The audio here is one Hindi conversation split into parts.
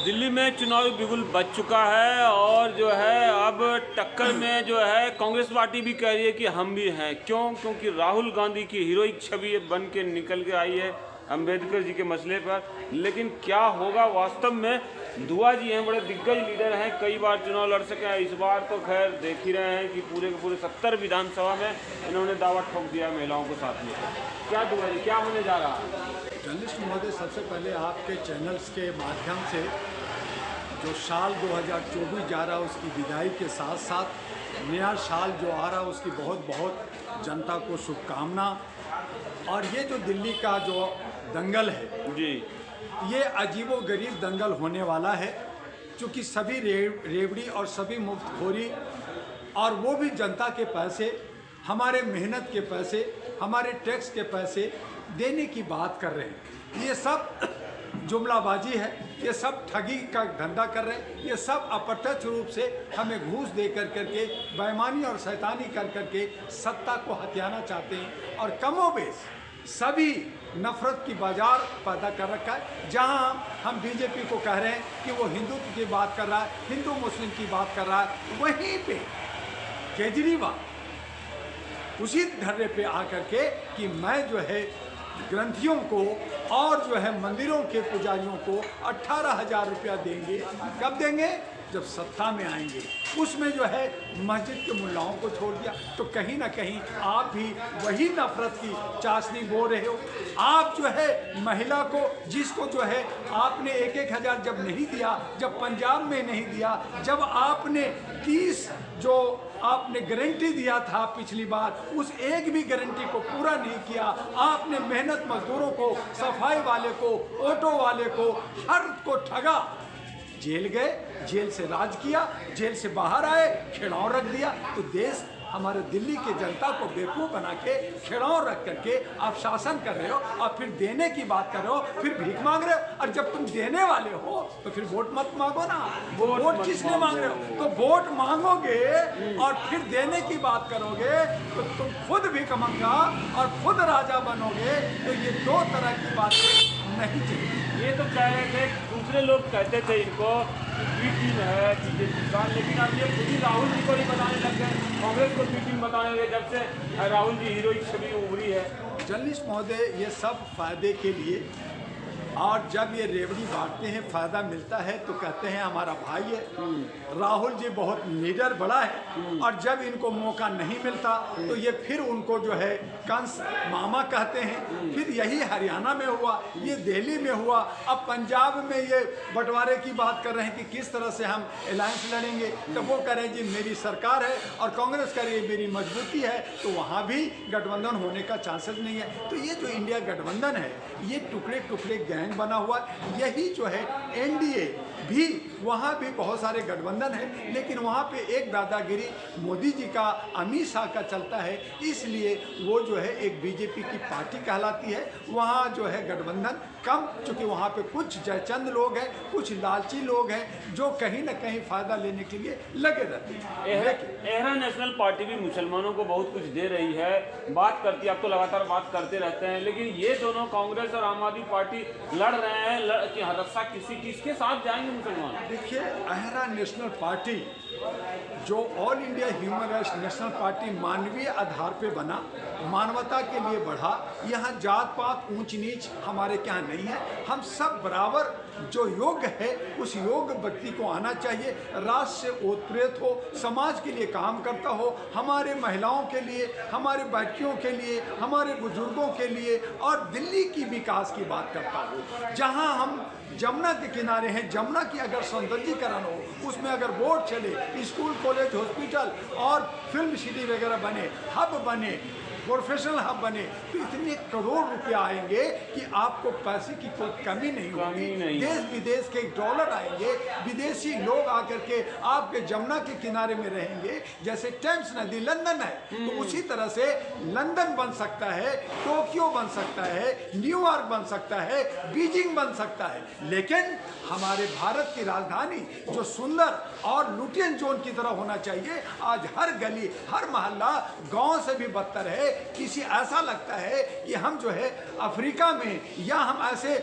दिल्ली में चुनावी बिगुल बज चुका है और जो है अब टक्कर में जो है कांग्रेस पार्टी भी कह रही है कि हम भी हैं। क्योंकि राहुल गांधी की हीरोइक छवि बन के निकल के आई है अंबेडकर जी के मसले पर। लेकिन क्या होगा वास्तव में? दुआ जी हैं, बड़े दिग्गज लीडर हैं, कई बार चुनाव लड़ सके हैं। इस बार तो खैर देख ही रहे हैं कि पूरे के पूरे 70 विधानसभा में इन्होंने दावा ठोक दिया महिलाओं को साथ में। क्या दुआ जी, क्या होने जा रहा है? जर्नलिस्ट महोदय, सबसे पहले आपके चैनल्स के माध्यम से जो साल 2024 जा रहा है उसकी विदाई के साथ साथ नया साल जो आ रहा है उसकी बहुत बहुत जनता को शुभकामना। और ये जो दिल्ली का जो दंगल है जी, ये अजीबोगरीब दंगल होने वाला है, क्योंकि सभी रेवड़ी और सभी मुफ्तखोरी और वो भी जनता के पैसे, हमारे मेहनत के पैसे, हमारे टैक्स के पैसे देने की बात कर रहे हैं। ये सब जुमलाबाजी है, ये सब ठगी का धंधा कर रहे हैं। ये सब अप्रत्यक्ष रूप से हमें घूस दे करके बेईमानी और शैतानी करके सत्ता को हथियाना चाहते हैं। और कमोबेश सभी नफरत की बाजार पैदा कर रखा है। जहां हम बीजेपी को कह रहे हैं कि वो हिंदुत्व की बात कर रहा है, हिंदू मुस्लिम की बात कर रहा है, वहीं पे केजरीवाल उसी धर्रे पे आकर के कि मैं जो है ग्रंथियों को और जो है मंदिरों के पुजारियों को 18,000 रुपया देंगे। कब देंगे? जब सत्ता में आएंगे। उसमें जो है मस्जिद के मुल्लाओं को छोड़ दिया। तो कहीं ना कहीं आप भी वही नफरत की चाशनी बो रहे हो। आप जो है महिला को, जिसको जो है आपने 1,000 जब नहीं दिया, जब पंजाब में नहीं दिया, जब आपने 30 जो आपने गारंटी दिया था पिछली बार, उस एक भी गारंटी को पूरा नहीं किया। आपने मेहनत मजदूरों को, सफाई वाले को, ऑटो वाले को, हर को ठगा। जेल गए, जेल से राज किया, जेल से बाहर आए, खिड़ाव रख दिया। तो देश, हमारे दिल्ली के जनता को बेवकूफ़ बना के खिड़ाव रख करके आप शासन कर रहे हो और फिर देने की बात कर रहे हो, फिर भीख मांग रहे हो। और जब तुम देने वाले हो तो फिर वोट मत मांगो ना। वोट किसने मांग रहे हो? तो वोट मांगोगे और फिर देने की बात करोगे तो तुम खुद भिखमंगा और खुद राजा बनोगे। तो ये दो तरह की बातें नहीं चाहिए। ये तो कह रहे थे, दूसरे लोग कहते थे इनको बी टीम है बीजेपी का, लेकिन अब ये खुद ही राहुल जी को ही बताने लग गए, कांग्रेस को बी टीम बताने लगे जब से राहुल जी हीरोइक छवि उभरी है। जर्नलिस्ट महोदय, ये सब फायदे के लिए, और जब ये रेवड़ी बांटते हैं फ़ायदा मिलता है तो कहते हैं हमारा भाई है। राहुल जी बहुत लीडर बड़ा है, और जब इनको मौका नहीं मिलता तो ये फिर उनको जो है कंस मामा कहते हैं। फिर यही हरियाणा में हुआ, ये दिल्ली में हुआ, अब पंजाब में ये बंटवारे की बात कर रहे हैं कि किस तरह से हम अलायंस लड़ेंगे। तो वो कह रहे हैं जी मेरी सरकार है और कांग्रेस कह रही है मेरी मजबूती है, तो वहाँ भी गठबंधन होने का चांसेस नहीं है। तो ये जो इंडिया गठबंधन है, ये टुकड़े टुकड़े गैंग बना हुआ। यही जो है एनडीए भी, वहाँ भी बहुत सारे गठबंधन है, लेकिन वहाँ पे एक दादागिरी मोदी जी का, अमित शाह का चलता है, इसलिए वो जो है एक बीजेपी की पार्टी कहलाती है। वहाँ जो है गठबंधन कम, चूँकि वहाँ पे कुछ जयचंद लोग हैं, कुछ लालची लोग हैं जो कहीं ना कहीं फ़ायदा लेने के लिए लगे रहते हैं। एहरा नेशनल पार्टी भी मुसलमानों को बहुत कुछ दे रही है, बात करती है, आप तो लगातार बात करते रहते हैं, लेकिन ये दोनों कांग्रेस और आम आदमी पार्टी लड़ रहे हैं कि रस्सा किसके साथ जाएंगे मुसलमान? देखिए, एहरा नेशनल पार्टी जो all India human rights national party मानवीय आधार पे बना, मानवता के लिए बढ़ा। यहाँ जात पात ऊंच नीच हमारे यहाँ नहीं है। हम सब बराबर, जो योग्य है उस योग्य व्यक्ति को आना चाहिए। राष्ट्र से ओतप्रेत हो, समाज के लिए काम करता हो, हमारे महिलाओं के लिए, हमारे बच्चियों के लिए, हमारे बुजुर्गों के लिए, और दिल्ली की विकास की बात करता हो। जहाँ हम जमुना के किनारे हैं, जमुना की अगर सौंदर्यीकरण हो, उसमें अगर बोट चले, स्कूल कॉलेज हॉस्पिटल और फिल्म सिटी वगैरह बने, हब बने, प्रोफेशनल हब बने, तो इतने करोड़ रुपया आएंगे कि आपको पैसे की कोई कमी नहीं होगी। देश विदेश के डॉलर आएंगे, विदेशी लोग आकर के आपके जमुना के किनारे में रहेंगे। जैसे टेम्स नदी लंदन है, तो उसी तरह से लंदन बन सकता है, टोक्यो बन सकता है, न्यूयॉर्क बन सकता है, बीजिंग बन सकता है। लेकिन हमारे भारत की राजधानी जो सुंदर और लुटियन जोन की तरह होना चाहिए, आज हर गली, हर मोहल्ला गांव से भी बदतर है। किसी ऐसा लगता है कि हम जो है अफ्रीका में या हम ऐसे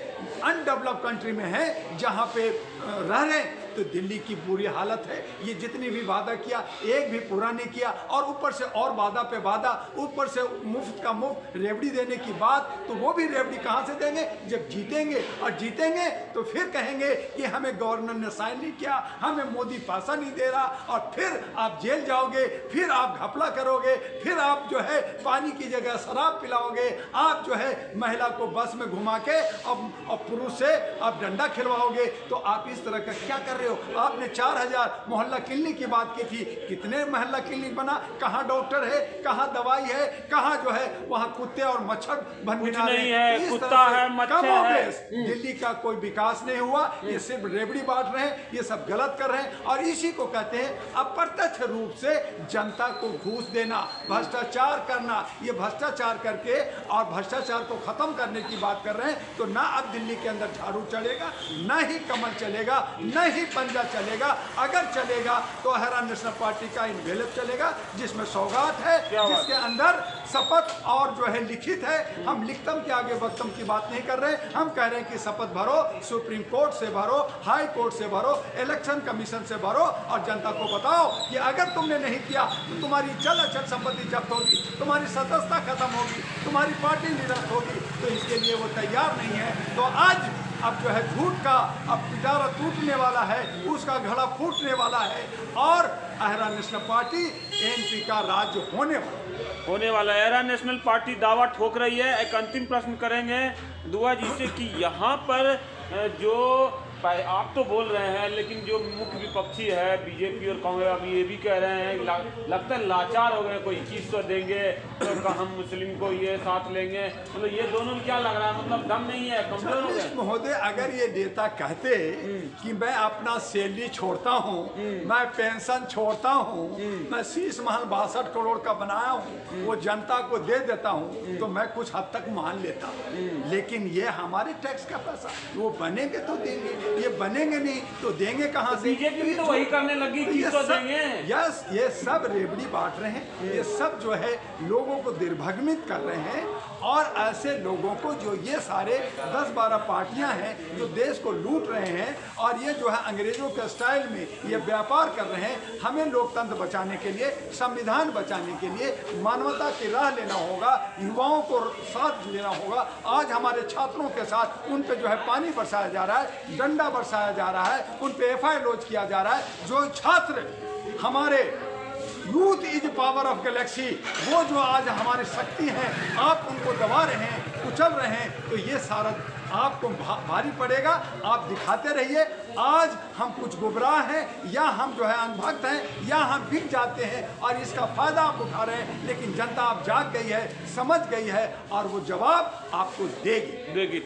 अनडेवलप कंट्री में हैं जहाँ पे रह रहे हैं, तो दिल्ली की बुरी हालत है। ये जितनी भी वादा किया एक भी पूरा नहीं किया, और ऊपर से और वादा पे वादा, ऊपर से मुफ्त का मुफ्त रेवड़ी देने की बात। तो वो भी रेवड़ी कहाँ से देंगे जब जीतेंगे, और जीतेंगे तो फिर कहेंगे कि हमें गवर्नर ने साइन नहीं किया, हमें मोदी पैसा नहीं दे रहा, और फिर आप जेल जाओगे, फिर आप घपला करोगे, फिर आप जो है पानी की जगह शराब पिलाओगे, आप जो है महिला को बस में घुमा के और पुरुष से आप डंडा खिलवाओगे। तो आप इस तरह का क्या कर रहे हो? आपने 4000 मोहल्ला क्लिनिक की बात की थी, कितने मोहल्ला क्लिनिक बना? कहाँ डॉक्टर है, कहाँ दवाई है, कहाँ जो है वहाँ कुत्ते और मच्छर भनभिना रहे हैं, कुत्ता है, मच्छर है। दिल्ली का कोई विकास नहीं हुआ, ये सिर्फ रेवड़ी बांट रहे हैं, ये सब गलत कर रहे हैं, और इसी को कहते हैं अप्रत्यक्ष रूप से जनता को घूस देना, भ्रष्टाचार करना। ये भ्रष्टाचार करके और भ्रष्टाचार को खत्म करने की बात कर रहे हैं। तो ना अब दिल्ली के अंदर झाड़ू चलेगा, ना ही कमल चलेगा, न ही पंजा चलेगा। अगर चलेगा तो हैरान नेशनल पार्टी का इनवेलप चलेगा, जिसमें सौगात है, जिसके अंदर शपथ और जो है लिखित है। हम लिखतम के आगे वक्तम की बात नहीं कर रहे, हम कह रहे हैं कि शपथ भरो, सुप्रीम कोर्ट से भरो, हाई कोर्ट से भरो, इलेक्शन कमीशन से भरो, और जनता को बताओ कि अगर तुमने नहीं किया तो तुम्हारी चल अचल संपत्ति जब्त होगी, तुम्हारी सदस्यता खत्म होगी, तुम्हारी पार्टी निरस्त होगी। तो इसके लिए वो तैयार नहीं है। तो आज अब जो है झूठ का अब पिटारा टूटने वाला है, उसका घड़ा फूटने वाला है, और हैरान नेशनल पार्टी एनपी का राज्य होने वाला है। हैरान नेशनल पार्टी दावा ठोक रही है। एक अंतिम प्रश्न करेंगे दुआ जी से कि यहाँ पर जो आप तो बोल रहे हैं, लेकिन जो मुख्य विपक्षी है बीजेपी और कांग्रेस, अभी ये भी कह रहे हैं, लगता है लाचार हो गए, कोई 2100 देंगे तो हम मुस्लिम को ये साथ लेंगे। मतलब ये दोनों क्या लग रहा है, मतलब दम नहीं है, कमजोर हो गए। महोदय, अगर ये नेता कहते कि मैं अपना सैलरी छोड़ता हूँ, मैं पेंशन छोड़ता हूँ, मैं शीश महल 62 करोड़ का बनाया हूँ, वो जनता को दे देता हूँ, तो मैं कुछ हद तक मान लेता। लेकिन ये हमारे टैक्स का पैसा, वो बनेंगे तो देंगे, ये बनेंगे नहीं तो देंगे कहाँ से? बीजेपी भी तो वही करने लगी, देंगे। यस, ये सब रेवड़ी बांट रहे हैं, ये सब जो है लोगों को दिग्भ्रमित कर रहे हैं, और ऐसे लोगों को जो ये सारे 10-12 पार्टियां हैं जो देश को लूट रहे हैं, और ये जो है अंग्रेजों के स्टाइल में ये व्यापार कर रहे हैं। हमें लोकतंत्र बचाने के लिए, संविधान बचाने के लिए मानवता की राह लेना होगा, युवाओं को साथ लेना होगा। आज हमारे छात्रों के साथ उन पे जो है पानी बरसाया जा रहा है, डंडा बरसाया जा रहा है, उन पे FIR लॉन्च किया जा रहा है। जो छात्र हमारे youth is power of Galaxy, वो जो आज हमारी शक्ति है, आप उनको दबा रहे हैं, कुचल रहे हैं, तो ये सारा आपको भारी पड़ेगा। आप दिखाते रहिए। आज हम कुछ गुमराह हैं, या हम जो है अनभक्त हैं, या हम बिक जाते हैं, और इसका फायदा आप उठा रहे हैं। लेकिन जनता आप जाग गई है, समझ गई है, और वो जवाब आपको देगी।